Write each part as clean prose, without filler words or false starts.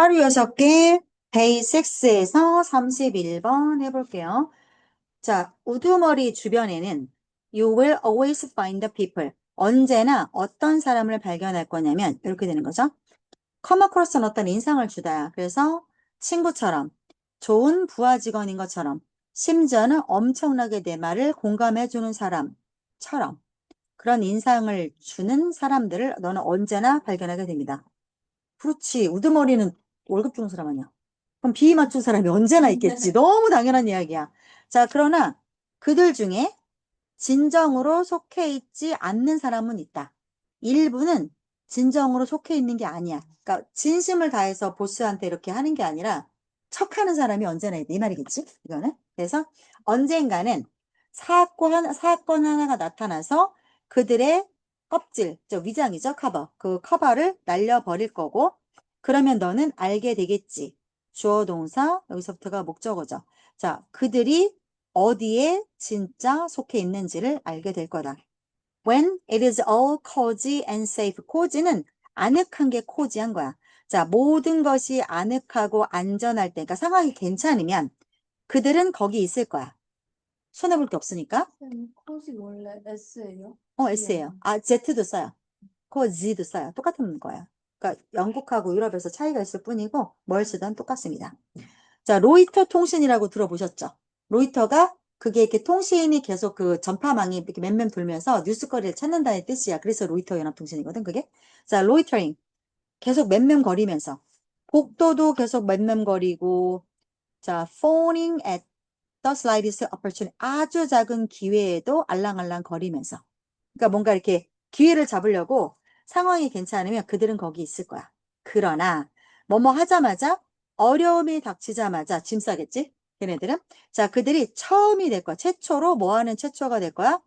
하루 6개, 데이 6에서 31번 해볼게요. 자, 우두머리 주변에는 You will always find the people. 언제나 어떤 사람을 발견할 거냐면 이렇게 되는 거죠. come across는 어떤 인상을 주다. 그래서 친구처럼, 좋은 부하 직원인 것처럼, 심지어는 엄청나게 내 말을 공감해주는 사람처럼 그런 인상을 주는 사람들을 너는 언제나 발견하게 됩니다. 그렇지. 우두머리는 월급 주는 사람 아니야. 그럼 비위 맞춘 사람이 언제나 있겠지. 너무 당연한 이야기야. 자, 그러나 그들 중에 진정으로 속해 있지 않는 사람은 있다. 일부는 진정으로 속해 있는 게 아니야. 그러니까 진심을 다해서 보스한테 이렇게 하는 게 아니라 척하는 사람이 언제나 있다. 이 말이겠지? 이거는. 그래서 언젠가는 사건 하나가 나타나서 그들의 껍질, 저 위장이죠. 커버. 그 커버를 날려버릴 거고 그러면 너는 알게 되겠지. 주어 동사, 여기서부터가 목적어죠. 자, 그들이 어디에 진짜 속해 있는지를 알게 될 거다. When it is all cozy and safe. cozy는 아늑한 게 cozy한 거야. 자, 모든 것이 아늑하고 안전할 때, 그러니까 상황이 괜찮으면 그들은 거기 있을 거야. 손해볼 게 없으니까. 컷이 원래 S예요? S예요. 아, Z도 써요. cozy도 써요. 똑같은 거야. 그러니까 영국하고 유럽에서 차이가 있을 뿐이고 뭘 쓰든 똑같습니다. 자, 로이터 통신이라고 들어보셨죠? 로이터가 그게 이렇게 통신이 계속 그 전파망이 이렇게 맴맴 돌면서 뉴스거리를 찾는다는 뜻이야. 그래서 로이터 연합통신이거든, 그게. 자, 로이터링. 계속 맴맴거리면서. 복도도 계속 맴맴거리고, 자, phoning at the slightest opportunity. 아주 작은 기회에도 알랑알랑 거리면서. 그러니까 뭔가 이렇게 기회를 잡으려고 상황이 괜찮으면 그들은 거기 있을 거야. 그러나 뭐뭐 하자마자 어려움이 닥치자마자 짐 싸겠지? 걔네들은. 자, 그들이 처음이 될 거야. 최초로 뭐 하는 최초가 될 거야?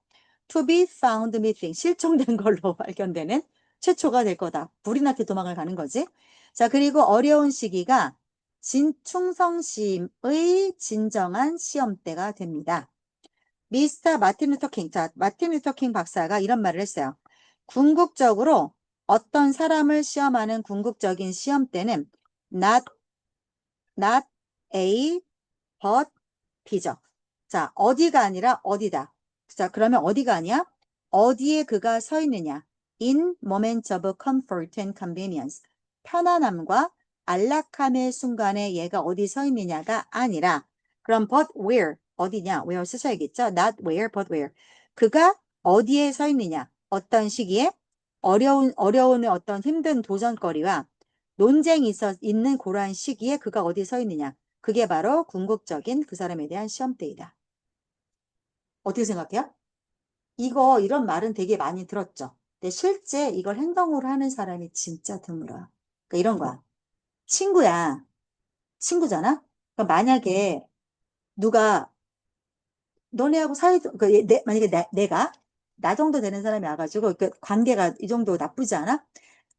To be found missing. 실종된 걸로 발견되는 최초가 될 거다. 불이 나게 도망을 가는 거지. 자, 그리고 어려운 시기가 충성심의 진정한 시험대가 됩니다. 미스터 마틴 루터 킹. 자, 마틴 루터 킹 박사가 이런 말을 했어요. 궁극적으로 어떤 사람을 시험하는 궁극적인 시험대는 not A, but B죠. 자, 어디가 아니라 어디다. 자, 그러면 어디가 아니야? 어디에 그가 서 있느냐? In moments of comfort and convenience. 편안함과 안락함의 순간에 얘가 어디 서 있느냐가 아니라 그럼 but where? 어디냐? where 쓰셔야겠죠? Not where, but where. 그가 어디에 서 있느냐? 어떤 시기에? 어려운 어떤 힘든 도전거리와 논쟁이 있는 그러한 시기에 그가 어디 서 있느냐? 그게 바로 궁극적인 그 사람에 대한 시험대이다. 어떻게 생각해요? 이런 말은 되게 많이 들었죠. 근데 실제 이걸 행동으로 하는 사람이 진짜 드물어요. 그러니까 이런 거야. 친구야. 친구잖아? 그러니까 만약에 누가 너네하고 만약에 내가 나 정도 되는 사람이 와가지고 그 관계가 이 정도 나쁘지 않아?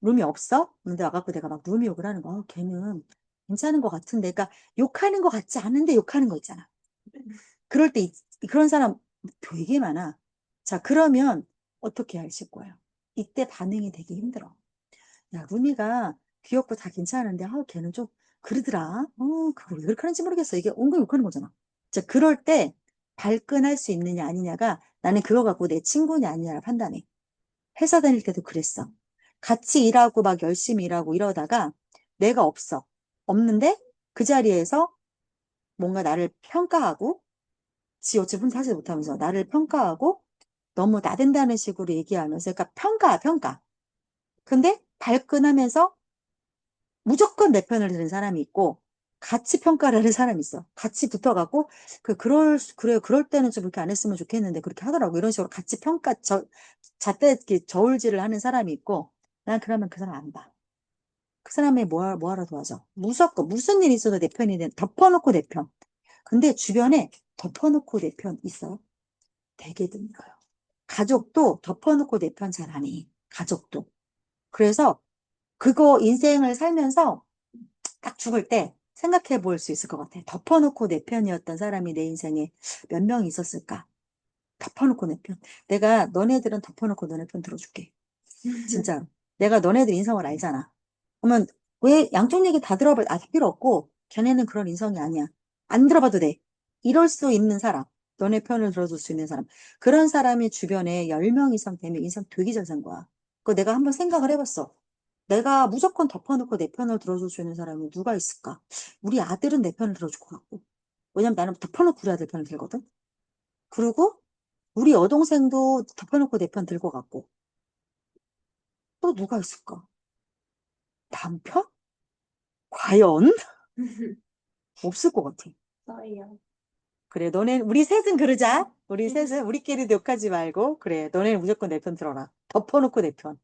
룸이 없어? 근데 와갖고 내가 막 룸이 욕을 하는 거. 걔는 괜찮은 것 같은데. 그러니까 욕하는 것 같지 않은데 욕하는 거 있잖아. 그럴 때 그런 사람 되게 많아. 자, 그러면 어떻게 하실 거예요? 이때 반응이 되게 힘들어. 야, 루미가 귀엽고 다 괜찮은데, 걔는 좀 그러더라. 그거 왜 그렇게 하는지 모르겠어. 이게 온갖 욕하는 거잖아. 자, 그럴 때 발끈할 수 있느냐 아니냐가 나는 그거 갖고 내 친구냐 아니냐를 판단해. 회사 다닐 때도 그랬어. 같이 일하고 막 열심히 일하고 이러다가 내가 없어. 없는데 그 자리에서 뭔가 나를 평가하고 지 어차피 혼자 하지 못하면서 나를 평가하고 너무 나댄다는 식으로 얘기하면서 그러니까 평가. 근데 발끈하면서 무조건 내 편을 드는 사람이 있고 같이 평가를 하는 사람이 있어. 같이 붙어갖고 그래요. 그럴 때는 좀 그렇게 안 했으면 좋겠는데 그렇게 하더라고. 이런 식으로 같이 잣대 이렇게 저울질을 하는 사람이 있고 난 그러면 그 사람 안 봐. 그 사람이 뭐하러 도와줘. 무조건 무슨 일 있어도 내 편이 덮어놓고 내 편. 근데 주변에 덮어놓고 내 편 있어요? 되게 드물어요. 가족도 덮어놓고 내 편 잘 안 해. 가족도. 그래서 그거 인생을 살면서 딱 죽을 때 생각해 볼 수 있을 것 같아. 덮어놓고 내 편이었던 사람이 내 인생에 몇 명 있었을까? 덮어놓고 내 편. 내가 너네들은 덮어놓고 너네 편 들어줄게. 진짜. 내가 너네들 인성을 알잖아. 그러면 왜 양쪽 얘기 다 들어볼 필요 없고 걔네는 그런 인성이 아니야. 안 들어봐도 돼. 이럴 수 있는 사람. 너네 편을 들어줄 수 있는 사람. 그런 사람이 주변에 10명 이상 되면 인상 되게 잘 산 거야. 그거 내가 한번 생각을 해봤어. 내가 무조건 덮어놓고 내 편을 들어줄 수 있는 사람이 누가 있을까? 우리 아들은 내 편을 들어줄 것 같고. 왜냐면 나는 덮어놓고 우리 아들 편을 들거든. 그리고 우리 여동생도 덮어놓고 내 편 들 것 같고. 또 누가 있을까? 남편? 과연? 없을 것 같아. 저예요. 그래, 너네, 우리 셋은 그러자. 우리 셋은 우리끼리도 욕하지 말고. 그래, 너네는 무조건 내 편 들어라. 덮어놓고 내 편.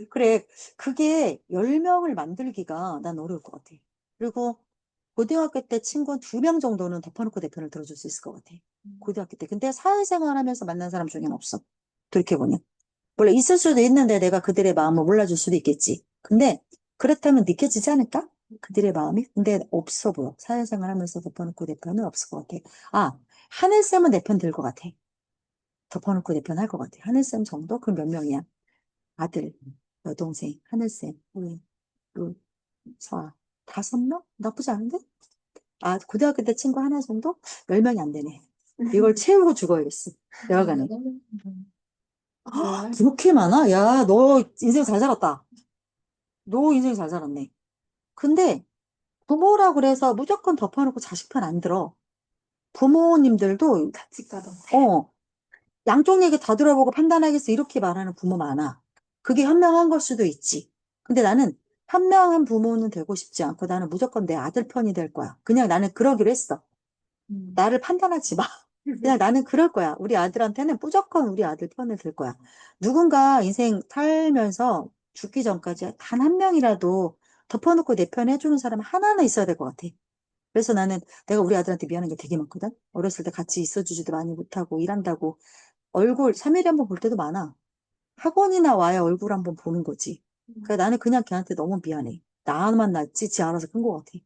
그래, 그게 10명을 만들기가 난 어려울 것 같아. 그리고 고등학교 때 친구 2명 정도는 덮어놓고 내 편을 들어줄 수 있을 것 같아. 고등학교 때. 근데 사회생활 하면서 만난 사람 중에는 없어. 돌이켜보면. 원래 있을 수도 있는데 내가 그들의 마음을 몰라줄 수도 있겠지. 근데 그렇다면 느껴지지 않을까? 그들의 마음이? 근데 없어 보여. 사회생활 하면서 덮어놓고 내 편은 없을 것 같아. 아, 하늘쌤은 내 편 들 것 같아. 덮어놓고 내 편 할 것 같아. 하늘쌤 정도? 그럼 몇 명이야? 아들, 여동생, 하늘쌤, 우리, 루, 서아. 5명? 나쁘지 않은데? 아, 고등학교 때 친구 하나 정도? 10명이 안 되네. 이걸 채우고 죽어야겠어. 여하간에. 그렇게 많아? 야, 너 인생 잘 살았다. 너 인생 잘 살았네. 근데 부모라 그래서 무조건 덮어놓고 자식 편 안 들어. 부모님들도, 같이 가던. 양쪽 얘기 다 들어보고 판단하겠어. 이렇게 말하는 부모 많아. 그게 현명한 걸 수도 있지. 근데 나는 현명한 부모는 되고 싶지 않고 나는 무조건 내 아들 편이 될 거야. 그냥 나는 그러기로 했어. 나를 판단하지 마. 그냥 나는 그럴 거야. 우리 아들한테는 무조건 우리 아들 편을 들 거야. 누군가 인생 살면서 죽기 전까지 단 한 명이라도 덮어놓고 내 편 해주는 사람 하나는 있어야 될 것 같아. 그래서 나는 내가 우리 아들한테 미안한 게 되게 많거든. 어렸을 때 같이 있어주지도 많이 못하고 일한다고 얼굴 3일에 한 번 볼 때도 많아. 학원이나 와야 얼굴 한번 보는 거지. 그래 나는 그냥 걔한테 너무 미안해. 나만 낫지 지 알아서 큰 것 같아.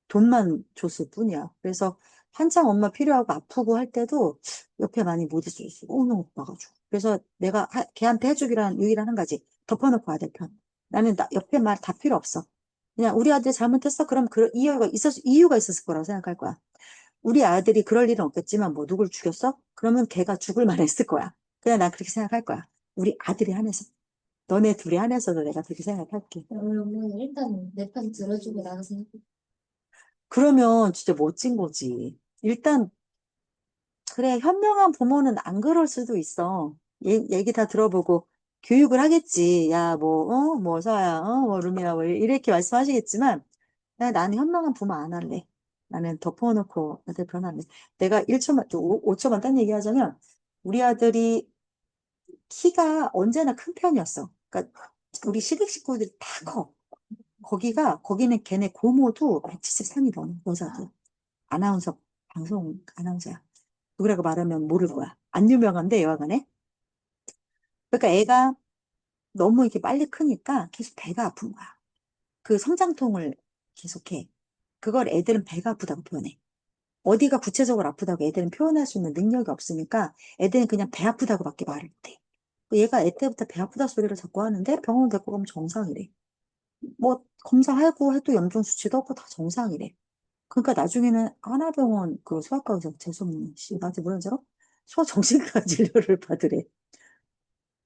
돈만 줬을 뿐이야. 그래서 한창 엄마 필요하고 아프고 할 때도 옆에 많이 못 있었어. 너무 바빠가지고. 그래서 내가 걔한테 해주기로 한 유일한 한 가지. 덮어놓고 아들 편. 나는 옆에 말 다 필요 없어. 그냥 우리 아들이 잘못했어? 그럼 그 이유가 있었을 거라고 생각할 거야. 우리 아들이 그럴 일은 없겠지만 뭐 누굴 죽였어? 그러면 걔가 죽을 만했을 거야. 그냥 난 그렇게 생각할 거야. 우리 아들이 한해서. 너네 둘이 한해서도 내가 그렇게 생각할게. 그러면 일단 내 편 들어주고 나서 그러면 진짜 멋진 거지. 일단 그래, 현명한 부모는 안 그럴 수도 있어. 얘기 다 들어보고 교육을 하겠지. 야, 뭐, 서아야, 뭐, 루미야, 뭐, 이렇게 말씀하시겠지만, 나는 현명한 부모 안 할래. 나는 덮어놓고 애들 변할래. 내가 1초만, 5초만 딴 얘기 하자면, 우리 아들이 키가 언제나 큰 편이었어. 그러니까, 우리 시댁 식구들이 다 커. 거기는 걔네 고모도 173이 넘어, 여자도. 아나운서, 방송 아나운서야. 누구라고 말하면 모를 거야. 안 유명한데, 여하간에. 그러니까 애가 너무 이렇게 빨리 크니까 계속 배가 아픈 거야. 그 성장통을 계속해. 그걸 애들은 배가 아프다고 표현해. 어디가 구체적으로 아프다고 애들은 표현할 수 있는 능력이 없으니까 애들은 그냥 배 아프다고밖에 말을 못해. 얘가 애 때부터 배 아프다 소리를 자꾸 하는데 병원 데리고 가면 정상이래. 뭐 검사하고 해도 염증 수치도 없고 다 정상이래. 그러니까 나중에는 하나병원 그 소아과 의사 재수없는 씨 나한테 뭐라 하죠? 소아정신과 진료를 받으래.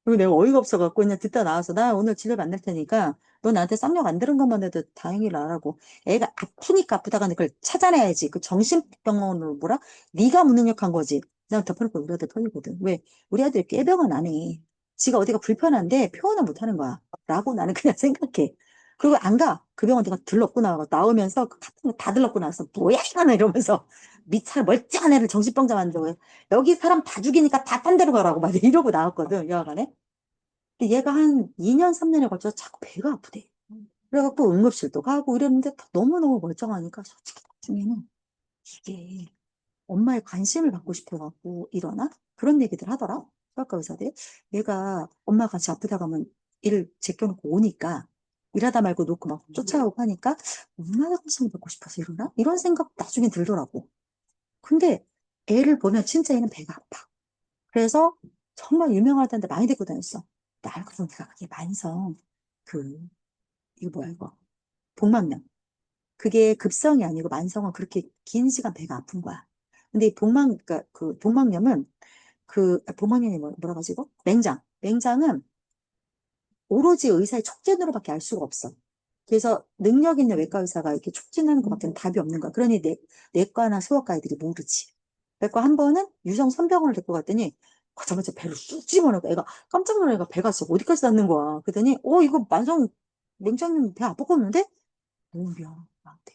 그리고 내가 어이가 없어갖고 그냥 듣다 나와서 나 오늘 진료 받을 테니까 너 나한테 쌍욕 안 들은 것만 해도 다행이라라고. 애가 아프니까 아프다가 그걸 찾아내야지. 그 정신병원으로 뭐라? 네가 무능력한 거지. 난 덮어놓고 우리 아들 편이거든. 왜? 우리 아들이 깨병은 안 해. 지가 어디가 불편한데 표현을 못 하는 거야. 라고 나는 그냥 생각해. 그리고 안 가. 그 병원 내가 들렀고 나오면서 그 같은 거 다 들렀고 나서 뭐야 이러나 이러면서 미찰 멀쩡한 애를 정신병자 만들고 여기 사람 다 죽이니까 다 딴 데로 가라고 막 이러고 나왔거든, 여하간에. 근데 얘가 한 2년, 3년에 걸쳐서 자꾸 배가 아프대. 그래갖고 응급실도 가고 이랬는데 너무너무 멀쩡하니까 솔직히 나중에는 이게 엄마의 관심을 받고 싶어갖고 일어나? 그런 얘기들 하더라. 소아과 의사들이. 얘가 엄마 같이 아프다 가면 일을 제껴놓고 오니까 일하다 말고 놓고 막 쫓아오고 하니까 엄마의 관심을 받고 싶어서 일어나? 이런 생각 나중에 들더라고. 근데 애를 보면 진짜 얘는 배가 아파. 그래서 정말 유명하다는데 많이 데리고 다녔어. 근데 알고 보니까 그게 만성, 그, 이거 뭐야, 이거. 복막염. 그게 급성이 아니고 만성은 그렇게 긴 시간 배가 아픈 거야. 근데 이 그러니까 그 복막염은 복막염이 뭐라 가지고? 맹장은 오로지 의사의 촉진으로밖에 알 수가 없어. 그래서 능력 있는 외과 의사가 이렇게 촉진하는 것밖에 답이 없는 거야. 그러니 내과나 소아과 애들이 모르지. 그래서 한 번은 유성 선병원을 데리고 갔더니 가자마자 배를 쑥 집어넣고 애가 깜짝 놀라 애가 배가 진짜 어디까지 닿는 거야. 그랬더니 이거 만성 맹장염 배 아팠겠는데? 너무 미안해 나한테.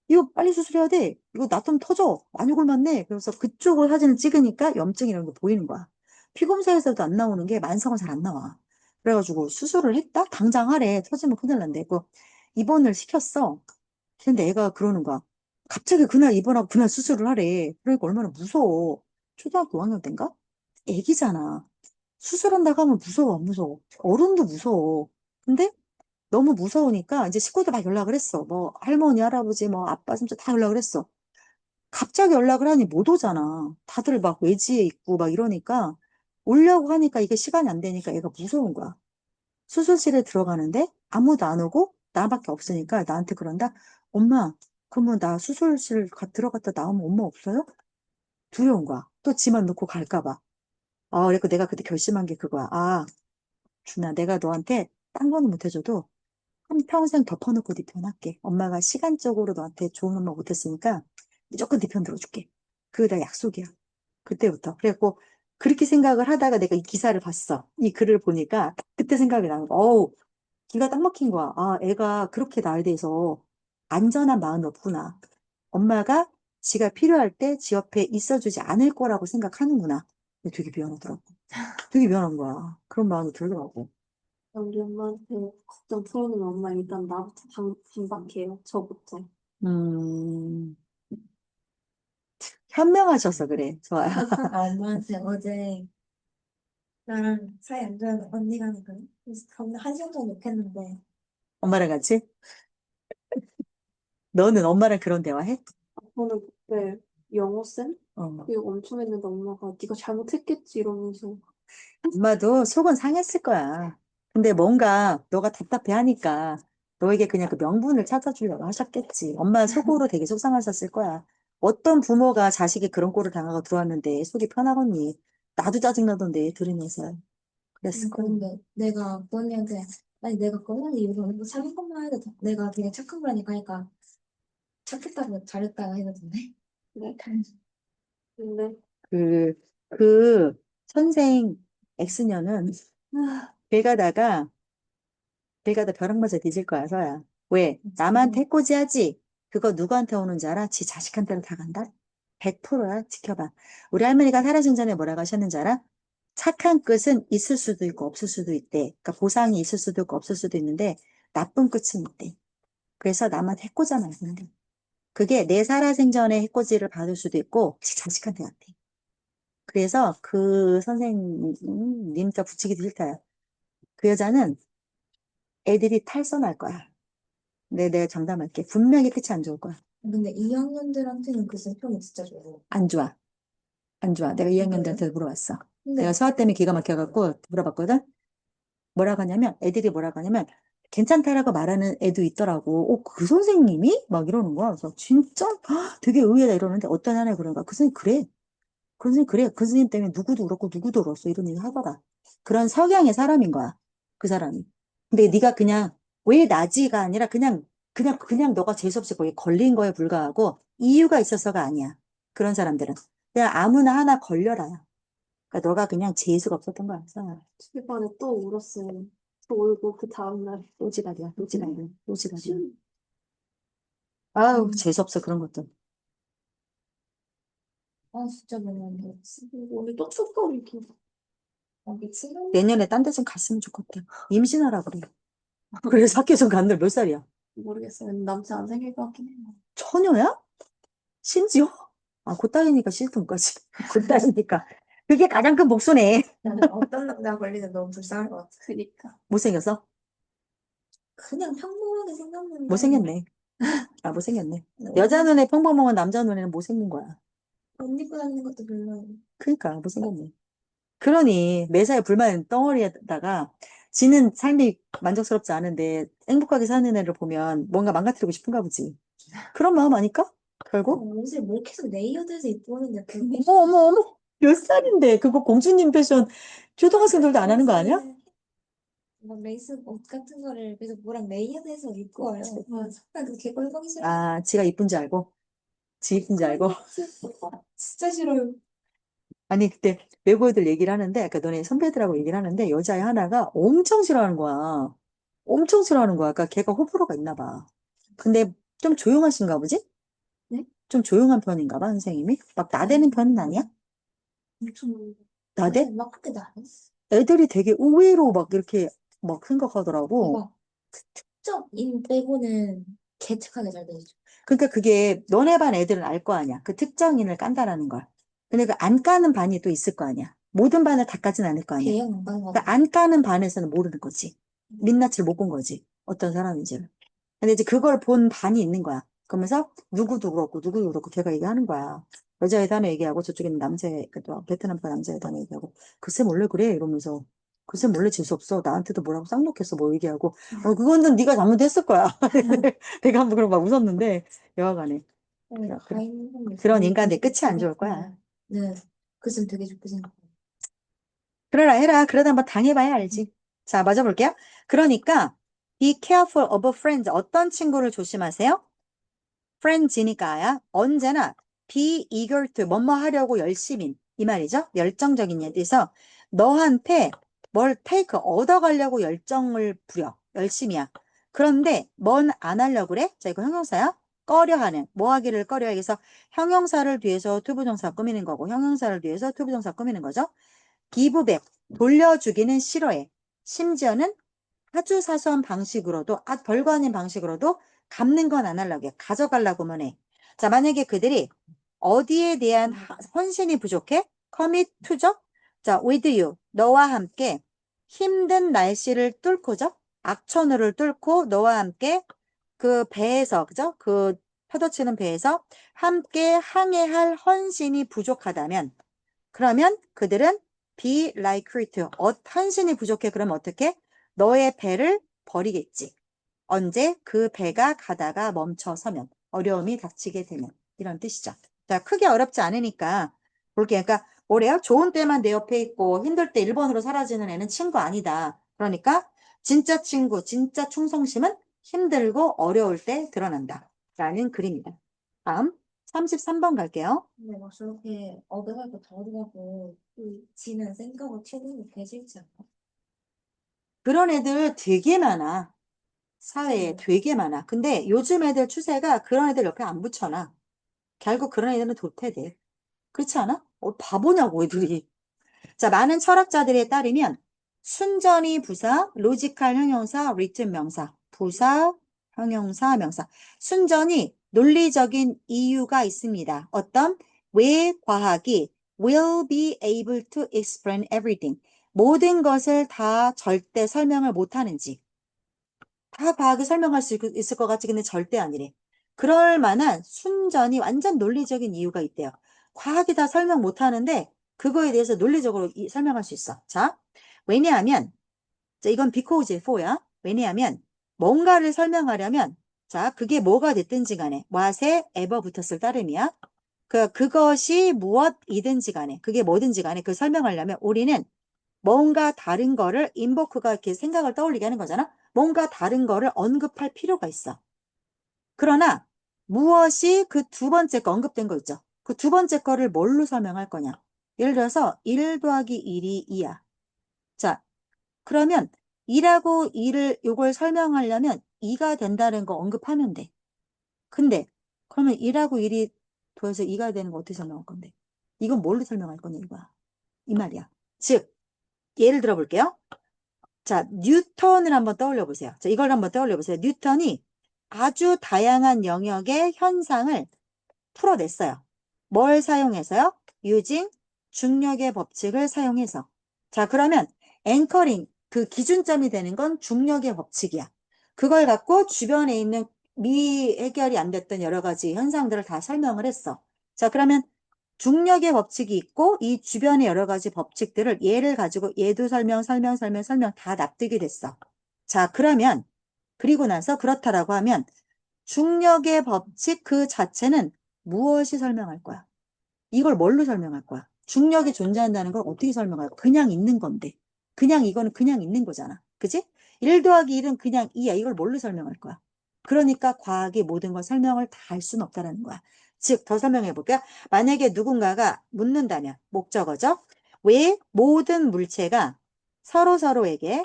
이거 빨리 수술해야 돼. 이거 나 좀 터져. 많이 골맞네. 그래서 그쪽으로 사진을 찍으니까 염증이라는 게 보이는 거야. 피 검사에서도 안 나오는 게 만성은 잘 안 나와. 그래가지고 수술을 했다? 당장 하래. 터지면 큰일 난대. 그 입원을 시켰어. 근데 애가 그러는 거야. 갑자기 그날 입원하고 그날 수술을 하래. 그러니까 얼마나 무서워. 초등학교 5학년 때인가? 애기잖아. 수술한다고 하면 무서워, 안 무서워? 어른도 무서워. 근데 너무 무서우니까 이제 식구들 막 연락을 했어. 뭐 할머니, 할아버지, 뭐 아빠, 삼촌 다 연락을 했어. 갑자기 연락을 하니 못 오잖아. 다들 막 외지에 있고 막 이러니까 오려고 하니까 이게 시간이 안 되니까 얘가 무서운 거야. 수술실에 들어가는데 아무도 안 오고 나밖에 없으니까 나한테 그런다. 엄마, 그러면 나 수술실 들어갔다 나오면 엄마 없어요? 두려운 거야. 또 지만 놓고 갈까 봐. 그래서 내가 그때 결심한 게 그거야. 준아, 내가 너한테 딴 거는 못 해줘도 한평생 덮어놓고 네 편할게. 엄마가 시간적으로 너한테 좋은 엄마 못했으니까 무조건 네 편 들어줄게. 그게 다 약속이야. 그때부터. 그래갖고 그렇게 생각을 하다가 내가 이 기사를 봤어. 이 글을 보니까 그때 생각이 나는 거야. 기가 딱 막힌 거야. 애가 그렇게 나에 대해서 안전한 마음이 없구나. 엄마가 지가 필요할 때 지 옆에 있어주지 않을 거라고 생각하는구나. 근데 되게 미안하더라고. 되게 미안한 거야. 그런 마음이 들더라고. 우리 엄마한테 걱정 풀어놓으면 엄마 일단 나부터 반박해요. 저부터. 음, 현명하셔서 그래. 좋아요. 엄마한테 어제 나랑 사이 안 좋아하는 언니가 하거든. 그래서 겁나 한 시간 정도 욕했는데 엄마랑 같이? 너는 엄마랑 그런 대화 해? 저는 그때 영어쌤? 어. 이거 엄청 했는데 엄마가 네가 잘못했겠지 이러면서 엄마도 속은 상했을 거야. 근데 뭔가 너가 답답해 하니까 너에게 그냥 그 명분을 찾아주려고 하셨겠지. 엄마 속으로 되게 속상하셨을 거야. 어떤 부모가 자식이 그런 꼴을 당하고 들어왔는데 속이 편하겠니? 나도 짜증나던데 들으면서. 그랬을 거야. 그런데 내가 그 언니한테 아니 내가 그 언니 이후로 이거 사귄 것만 해도 내가 되게 착한 거라니까 하니까 착했다고 잘했다고 해줬는데 네? 근데 그, 그 선생 X녀는 길 가다가 벼락 맞아 뒤질 거야, 서야. 왜? 남한테 해코지하지? 그거 누구한테 오는 줄 알아? 지 자식한테는 다 간다? 100%야. 지켜봐. 우리 할머니가 살아신 전에 뭐라고 하셨는지 알아? 착한 끝은 있을 수도 있고 없을 수도 있대. 그러니까 보상이 있을 수도 있고 없을 수도 있는데 나쁜 끝은 있대. 그래서 남한테 해코지 하면 안 돼. 그게 내 살아생전에 해코지를 받을 수도 있고 지 자식한테 같아. 그래서 그 선생님자 붙이기도 싫다요. 그 여자는 애들이 탈선할 거야. 내가 장담할게. 분명히 끝이 안 좋을 거야. 근데 2학년들한테는 그 성격이 진짜 좋아. 안 좋아. 안 좋아. 내가 그래요? 2학년들한테 물어봤어. 내가 근데 수학 때문에 기가 막혀갖고 물어봤거든? 뭐라고 하냐면, 애들이 뭐라고 하냐면, 괜찮다라고 말하는 애도 있더라고. 그 선생님이? 막 이러는 거야. 그래서 진짜? 헉, 되게 의외다 이러는데 어떤 하나 그런가? 그 선생님 그래. 그 선생님 그래. 그 선생님 때문에 누구도 울었고 누구도 울었어. 이런 얘기 하더라. 그런 성향의 사람인 거야. 그 사람이. 근데 네가 그냥 왜 나지가 아니라 그냥 너가 재수없이 거기 걸린 거에 불과하고 이유가 있어서가 아니야. 그런 사람들은. 그냥 아무나 하나 걸려라. 그러니까 너가 그냥 재수가 없었던 거야. 집안에 또 울었어요. 또 울고 그 다음날 또 지랄이야. 또 지랄이야. 또 지랄이야. 아우, 재수없어. 그런 것도. 진짜 너무 오늘 또 툭거리기. 여기 지금 내년에 딴 데 좀 갔으면 좋겠다. 임신하라 그래. 그래서 학교 좀 간들 몇 살이야? 모르겠어요. 남자 안 생길 것 같긴 해요. 처녀야? 심지어? 곧 딸이니까 시집통까지. 곧 딸이니까. 그게 가장 큰 복수네. 나는 어떤 남자 걸리면 너무 불쌍할 것 같아. 그니까. 못생겼어? 그냥 평범하게 생겼는데 못생겼네. 못생겼네. 옷 여자 눈에 평범한 남자 눈에는 못생긴 거야. 입고 다니는 것도 별로. 그러니까 못생겼네. 그러니 매사에 불만 덩어리에다가 지는 삶이 만족스럽지 않은데 행복하게 사는 애를 보면 뭔가 망가뜨리고 싶은가 보지. 그런 마음 아닐까? 결국? 옷을 뭐 계속 레이어드해서 입고 오는데 그게 어머, 어머, 어머. 몇 살인데? 그거 공주님 패션 초등학생들도 안 하는 거 아니야? 막 레이스 옷 같은 거를 그래서 뭐랑 레이어드해서 입고 와요. 난 그게 꼴보기 싫어. 아, 지가 이쁜 줄 알고? 지 이쁜 줄 알고? 진짜 싫어요. 아니, 그때 외국 애들 얘기를 하는데, 그 너네 선배들하고 얘기를 하는데, 여자애 하나가 엄청 싫어하는 거야. 엄청 싫어하는 거야. 그러니까 걔가 호불호가 있나 봐. 근데 좀 조용하신가 보지? 네? 좀 조용한 편인가 봐, 선생님이? 막 나대는 편은 아니야? 엄청 나대? 막 그렇게 나요? 애들이 되게 의외로 막 이렇게 막 생각하더라고. 막 특정인 빼고는 개척하게 잘 되죠. 그러니까 그게 너네 반 애들은 알 거 아니야. 그 특정인을 깐다라는 걸. 근데 그 안 까는 반이 또 있을 거 아니야. 모든 반을 다 까진 않을 거 아니야. 대형 안 가는 거 그러니까 같아요. 안 까는 반에서는 모르는 거지. 민낯을 못 본 거지. 어떤 사람인지를. 근데 이제 그걸 본 반이 있는 거야. 그러면서 누구도 그렇고 누구도 그렇고 걔가 얘기하는 거야. 여자애도 하나 얘기하고 저쪽에는 남자애, 또 베트남 파 남자애도 하나 얘기하고 글쎄 몰래 그래 이러면서 글쎄 몰래 질수 없어. 나한테도 뭐라고 쌍욕했어 뭐 얘기하고 그거는 네가 잘못했을 거야. 내가 한번 그러고 막 웃었는데 여하간에 네, 가인 그런 인간들 끝이 안 좋을 거야. 네, 그것은 되게 좋게 생각해요. 그러라 해라. 그러다 한번 당해봐야 알지. 자, 맞아볼게요. 그러니까 be careful of friends. 어떤 친구를 조심하세요? friends니까야 언제나 be eager to 뭐뭐 하려고 열심인 이 말이죠. 열정적인 얘기에서 너한테 뭘 take 얻어가려고 열정을 부려. 열심이야. 그런데 뭔 안 하려고 그래? 자, 이거 형용사야. 꺼려하는 뭐 하기를 꺼려해. 그래서 형용사를 뒤에서 투부정사 꾸미는 거고 형용사를 뒤에서 투부정사 꾸미는 거죠. 기브백 돌려주기는 싫어해. 심지어는 아주 사소한 방식으로도 별거 아닌 방식으로도 갚는 건 안 하려고 해. 가져가려고만 해. 자, 만약에 그들이 어디에 대한 헌신이 부족해? commit to죠? 자, with you 너와 함께 힘든 날씨를 뚫고죠? 악천후를 뚫고 너와 함께 그 배에서 그죠? 그 파도치는 배에서 함께 항해할 헌신이 부족하다면 그러면 그들은 be like Crete. 헌신이 부족해. 그러면 어떻게? 너의 배를 버리겠지. 언제? 그 배가 가다가 멈춰서면. 어려움이 닥치게 되면. 이런 뜻이죠. 자, 크게 어렵지 않으니까 볼게요. 그러니까 뭐래요? 좋은 때만 내 옆에 있고 힘들 때 1번으로 사라지는 애는 친구 아니다. 그러니까 진짜 친구, 진짜 충성심은 힘들고 어려울 때 드러난다. 라는 글입니다. 다음 33번 갈게요. 근데 막 저렇게 얻어가고 더 얻어가고 지는 생각을 튀는 게 개질지 않나? 그런 애들 되게 많아. 사회에 되게 많아. 근데 요즘 애들 추세가 그런 애들 옆에 안 붙여놔. 결국 그런 애들은 도태돼. 그렇지 않아? 바보냐고, 애들이. 자, 많은 철학자들에 따르면 순전히 부사, 로지컬 형용사, written 명사, 부사, 형용사, 명사. 순전히 논리적인 이유가 있습니다. 어떤? 왜 과학이 will be able to explain everything. 모든 것을 다 절대 설명을 못하는지. 다 과학이 설명할 수 있을 것 같지. 근데 절대 아니래. 그럴 만한 순전히 완전 논리적인 이유가 있대요. 과학이 다 설명 못 하는데 그거에 대해서 논리적으로 설명할 수 있어. 자, 왜냐하면 자, 이건 because for야. 왜냐하면 뭔가를 설명하려면 자, 그게 뭐가 됐든지 간에 what에 ever 붙었을 따름이야. 그것이 무엇이든지 간에 그게 뭐든지 간에 그 설명하려면 우리는 뭔가 다른 거를 인보크가 이렇게 생각을 떠올리게 하는 거잖아. 뭔가 다른 거를 언급할 필요가 있어. 그러나 무엇이 그 두 번째 거 언급된 거 있죠. 그 두 번째 거를 뭘로 설명할 거냐. 예를 들어서 1 더하기 1이 2야. 자, 그러면 2라고 2를 요걸 설명하려면 2가 된다는 거 언급하면 돼. 근데 그러면 2라고 1이 더해서 2가 되는 거 어떻게 설명할 건데? 이건 뭘로 설명할 거냐 이거야. 이 말이야. 즉 예를 들어 볼게요. 자, 뉴턴을 한번 떠올려 보세요. 자, 이걸 한번 떠올려 보세요. 뉴턴이 아주 다양한 영역의 현상을 풀어냈어요. 뭘 사용해서요? using 중력의 법칙을 사용해서. 자, 그러면 앵커링, 그 기준점이 되는 건 중력의 법칙이야. 그걸 갖고 주변에 있는 해결이 안 됐던 여러 가지 현상들을 다 설명을 했어. 자, 그러면 중력의 법칙이 있고 이 주변의 여러 가지 법칙들을 얘를 가지고 얘도 설명 다 납득이 됐어. 자, 그러면 그리고 나서 그렇다라고 하면 중력의 법칙 그 자체는 무엇이 설명할 거야? 이걸 뭘로 설명할 거야? 중력이 존재한다는 걸 어떻게 설명할 거야? 그냥 있는 건데. 그냥 이거는 그냥 있는 거잖아. 그지? 1 더하기 1은 그냥 2야. 이걸 뭘로 설명할 거야? 그러니까 과학이 모든 걸 설명을 다 할 수는 없다는 거야. 즉, 더 설명해 볼게요. 만약에 누군가가 묻는다면, 목적어죠? 왜 모든 물체가 서로에게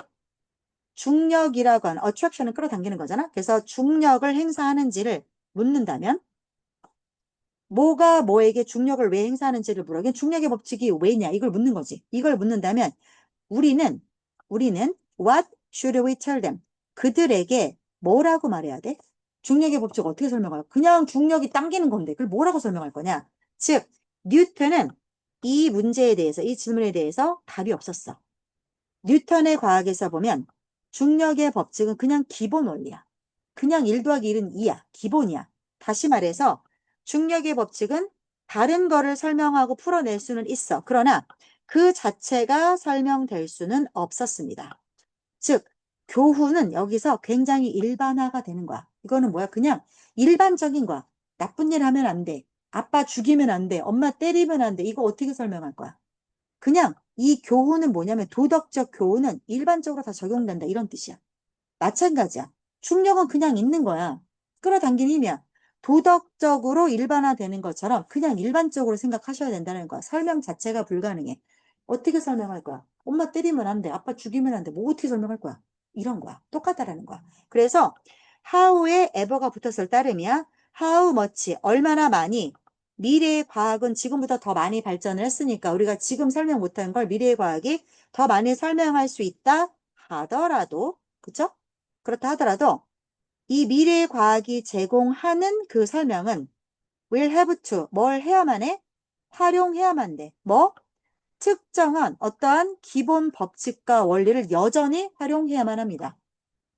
중력이라고 하는 attraction을 끌어당기는 거잖아. 그래서 중력을 행사하는지를 묻는다면 뭐가 뭐에게 중력을 왜 행사하는지를 물어. 이게 중력의 법칙이 왜냐 이걸 묻는 거지. 이걸 묻는다면 우리는 what should we tell them? 그들에게 뭐라고 말해야 돼? 중력의 법칙 어떻게 설명할까? 그냥 중력이 당기는 건데 그걸 뭐라고 설명할 거냐? 즉 뉴턴은 이 문제에 대해서 이 질문에 대해서 답이 없었어. 뉴턴의 과학에서 보면 중력의 법칙은 그냥 기본 원리야. 그냥 1 더하기 1은 2야. 기본이야. 다시 말해서 중력의 법칙은 다른 거를 설명하고 풀어낼 수는 있어. 그러나 그 자체가 설명될 수는 없었습니다. 즉, 교훈은 여기서 굉장히 일반화가 되는 거야. 이거는 뭐야? 그냥 일반적인 거야. 나쁜 일 하면 안 돼. 아빠 죽이면 안 돼. 엄마 때리면 안 돼. 이거 어떻게 설명할 거야? 그냥 이 교훈은 뭐냐면 도덕적 교훈은 일반적으로 다 적용된다 이런 뜻이야. 마찬가지야. 중력은 그냥 있는 거야. 끌어당긴 힘이야. 도덕적으로 일반화되는 것처럼 그냥 일반적으로 생각하셔야 된다는 거야. 설명 자체가 불가능해. 어떻게 설명할 거야? 엄마 때리면 안 돼. 아빠 죽이면 안 돼. 뭐 어떻게 설명할 거야? 이런 거야. 똑같다라는 거야. 그래서 how에 ever가 붙었을 따름이야. how much, 얼마나 많이. 미래의 과학은 지금보다 더 많이 발전을 했으니까 우리가 지금 설명 못한 걸 미래의 과학이 더 많이 설명할 수 있다 하더라도, 그쵸? 그렇다 하더라도 이 미래의 과학이 제공하는 그 설명은 will have to, 뭘 해야만 해? 활용해야만 돼. 뭐? 특정한 어떠한 기본 법칙과 원리를 여전히 활용해야만 합니다.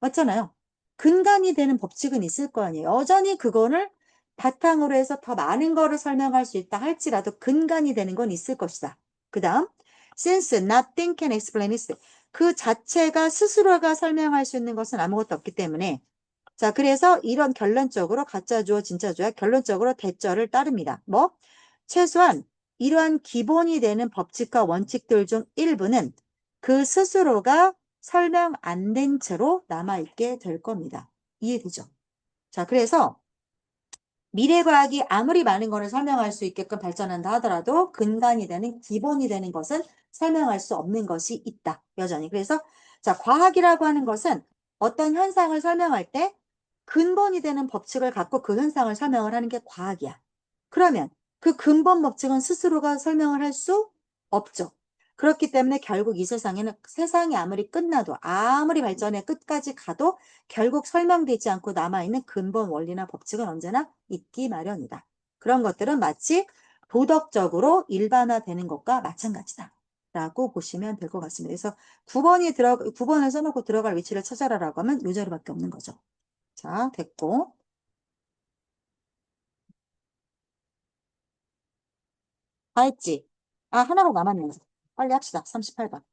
맞잖아요. 근간이 되는 법칙은 있을 거 아니에요. 여전히 그거를 바탕으로 해서 더 많은 거를 설명할 수 있다 할지라도 근간이 되는 건 있을 것이다. 그 다음, since nothing can explain it. 그 자체가 스스로가 설명할 수 있는 것은 아무것도 없기 때문에 자, 그래서 이런 결론적으로 가짜 주어 진짜 주어 결론적으로 대절을 따릅니다. 뭐? 최소한 이러한 기본이 되는 법칙과 원칙들 중 일부는 그 스스로가 설명 안 된 채로 남아있게 될 겁니다. 이해되죠? 자, 그래서 미래과학이 아무리 많은 거를 설명할 수 있게끔 발전한다 하더라도 근간이 되는 기본이 되는 것은 설명할 수 없는 것이 있다. 여전히. 그래서 자, 과학이라고 하는 것은 어떤 현상을 설명할 때 근본이 되는 법칙을 갖고 그 현상을 설명을 하는 게 과학이야. 그러면 그 근본 법칙은 스스로가 설명을 할 수 없죠. 그렇기 때문에 결국 이 세상에는 세상이 아무리 끝나도 아무리 발전의 끝까지 가도 결국 설명되지 않고 남아있는 근본 원리나 법칙은 언제나 있기 마련이다. 그런 것들은 마치 도덕적으로 일반화되는 것과 마찬가지다. 라고 보시면 될 것 같습니다. 그래서 9번을 써놓고 들어갈 위치를 찾아라라고 하면 요 자리밖에 없는 거죠. 자, 됐고. 다 했지? 아, 하나가 남았네. 빨리 합시다. 38번.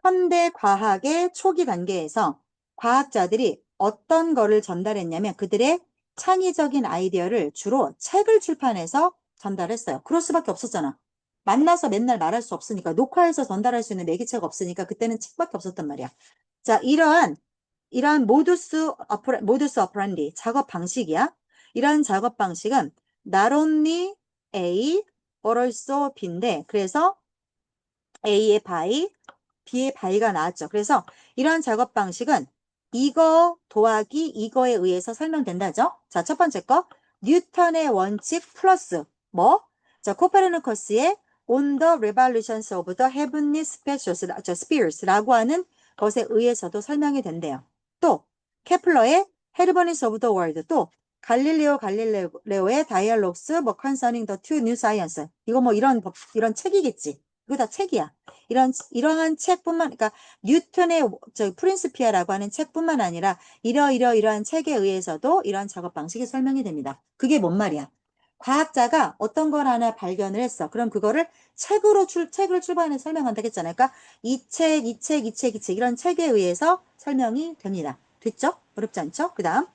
현대 과학의 초기 단계에서 과학자들이 어떤 거를 전달했냐면 그들의 창의적인 아이디어를 주로 책을 출판해서 전달했어요. 그럴 수밖에 없었잖아. 만나서 맨날 말할 수 없으니까 녹화해서 전달할 수 있는 매개체가 없으니까 그때는 책밖에 없었단 말이야. 자, 이러한 모두스 오퍼란디 작업 방식이야. 이러한 작업 방식은 not only A, but also B인데 그래서 A의 바이, B의 바이가 나왔죠. 그래서 이러한 작업 방식은 이거 더하기 이거에 의해서 설명된다죠. 자, 첫 번째 거 뉴턴의 원칙 플러스 뭐? 자, 코페르니쿠스의 On the Revolutions of the Heavenly Spheres라고 하는 것에 의해서도 설명이 된대요. 또 케플러의 Heavens of the World 또 갈릴레오의 Dialogues 뭐 Concerning the Two New Science 이거 뭐 이런 책이겠지. 이거 다 책이야. 이러한 책뿐만, 그러니까 뉴턴의 프린시피아라고 하는 책뿐만 아니라 이러한 책에 의해서도 이러한 작업 방식이 설명이 됩니다. 그게 뭔 말이야? 과학자가 어떤 걸 하나 발견을 했어. 그럼 그거를 책을 출판해서 설명한다 했잖아요. 그러니까 이 책, 이런 책에 의해서 설명이 됩니다. 됐죠? 어렵지 않죠? 그 다음.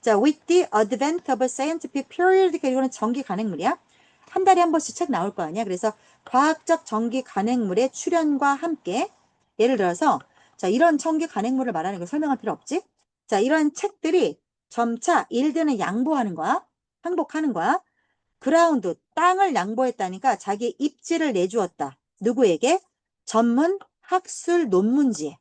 자, with the advent of a scientific periodical, 이거는 정기 간행물이야. 한 달에 한 번씩 책 나올 거 아니야. 그래서 과학적 정기 간행물의 출현과 함께, 예를 들어서, 자, 이런 정기 간행물을 말하는 거 설명할 필요 없지? 자, 이런 책들이 점차 일들은 양보하는 거야. 항복하는 거야. 그라운드, 땅을 양보했다니까 자기 입지를 내주었다. 누구에게? 전문 학술 논문지에.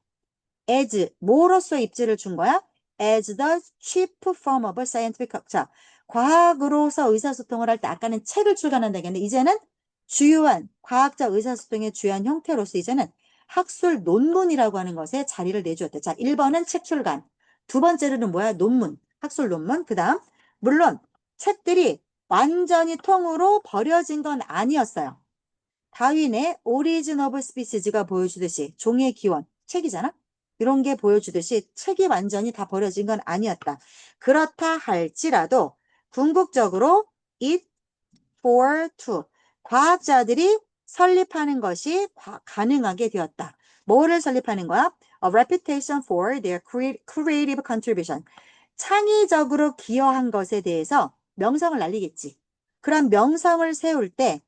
as, 뭐로서 입지를 준 거야? as the chief form of scientific. 자, 과학으로서 의사소통을 할 때 아까는 책을 출간한다 했는데 이제는 주요한 과학적 의사소통의 주요한 형태로서 이제는 학술 논문이라고 하는 것에 자리를 내주었다. 자, 1번은 책 출간. 두 번째로는 뭐야? 논문. 학술 논문. 그 다음, 물론 책들이 완전히 통으로 버려진 건 아니었어요. 다윈의 오리진 오브 스피시즈가 보여주듯이 종의 기원, 책이잖아? 이런 게 보여주듯이 책이 완전히 다 버려진 건 아니었다. 그렇다 할지라도 궁극적으로 it for to 과학자들이 설립하는 것이 가능하게 되었다. 뭐를 설립하는 거야? A reputation for their creative contribution. 창의적으로 기여한 것에 대해서 명성을 날리겠지. 그런 명성을 세울 때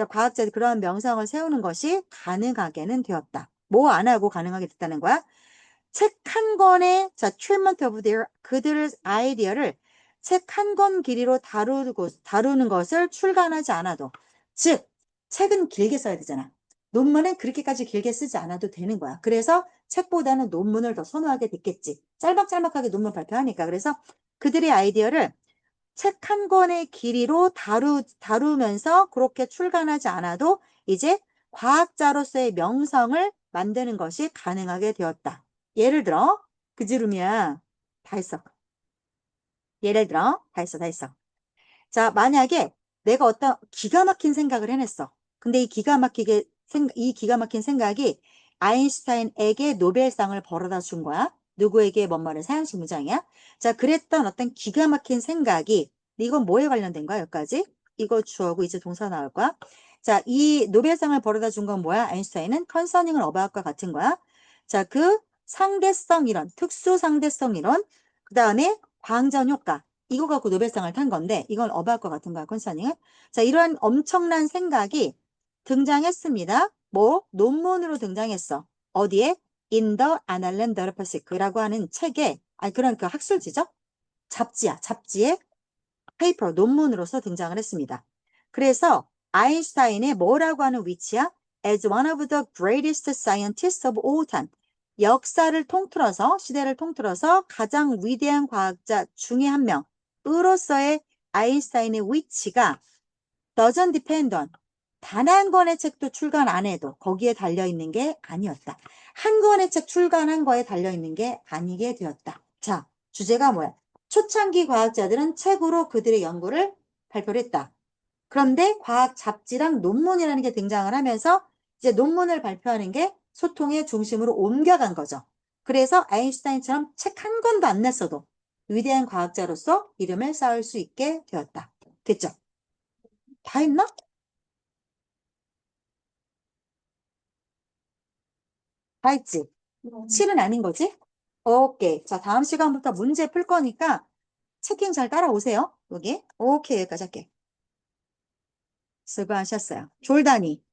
과학자들이 그런 명성을 세우는 것이 가능하게는 되었다. 뭐 안 하고 가능하게 됐다는 거야? 책 한 권의 treatment of their 그들의 아이디어를 책 한 권 길이로 다루는 것을 출간하지 않아도 즉 책은 길게 써야 되잖아. 논문은 그렇게까지 길게 쓰지 않아도 되는 거야. 그래서 책보다는 논문을 더 선호하게 됐겠지. 짤막짤막하게 논문 발표하니까. 그래서 그들의 아이디어를 책 한 권의 길이로 다루면서 그렇게 출간하지 않아도 이제 과학자로서의 명성을 만드는 것이 가능하게 되었다. 예를 들어, 그지름이야. 다 했어. 예를 들어, 다 했어. 자, 만약에 내가 어떤 기가 막힌 생각을 해냈어. 근데 이 기가 막힌 생각이 아인슈타인에게 노벨상을 벌어다 준 거야. 누구에게 뭔 말을 사용식 문장이야. 자, 그랬던 어떤 기가 막힌 생각이 이건 뭐에 관련된 거야, 여기까지? 이거 주어고 이제 동사 나올 거야. 자, 이 노벨상을 벌어다 준 건 뭐야? 아인슈타인은 컨서닝을 어바웃과 같은 거야. 자, 그 상대성 이론, 특수 상대성 이론, 그 다음에 광전 효과. 이거 갖고 노벨상을 탄 건데 이건 어바웃과 같은 거야, 컨서닝은. 자, 이러한 엄청난 생각이 등장했습니다. 뭐? 논문으로 등장했어. 어디에? In the Annalen der Physik라고 하는 책에, 그런 그 학술지죠? 잡지에 페이퍼, 논문으로서 등장을 했습니다. 그래서 아인슈타인의 뭐라고 하는 위치야? As one of the greatest scientists of all time. 역사를 통틀어서, 시대를 통틀어서 가장 위대한 과학자 중에 한 명으로서의 아인슈타인의 위치가 doesn't depend on 단 한 권의 책도 출간 안 해도 거기에 달려있는 게 아니었다. 한 권의 책 출간한 거에 달려있는 게 아니게 되었다. 자, 주제가 뭐야? 초창기 과학자들은 책으로 그들의 연구를 발표를 했다. 그런데 과학 잡지랑 논문이라는 게 등장을 하면서 이제 논문을 발표하는 게 소통의 중심으로 옮겨간 거죠. 그래서 아인슈타인처럼 책 한 권도 안 냈어도 위대한 과학자로서 이름을 쌓을 수 있게 되었다. 됐죠? 다 했나? 다 했지? 7은 아닌 거지? 오케이. 자, 다음 시간부터 문제 풀 거니까 체킹 잘 따라오세요. 여기. 오케이. 여기까지 할게. 수고하셨어요. 졸다니.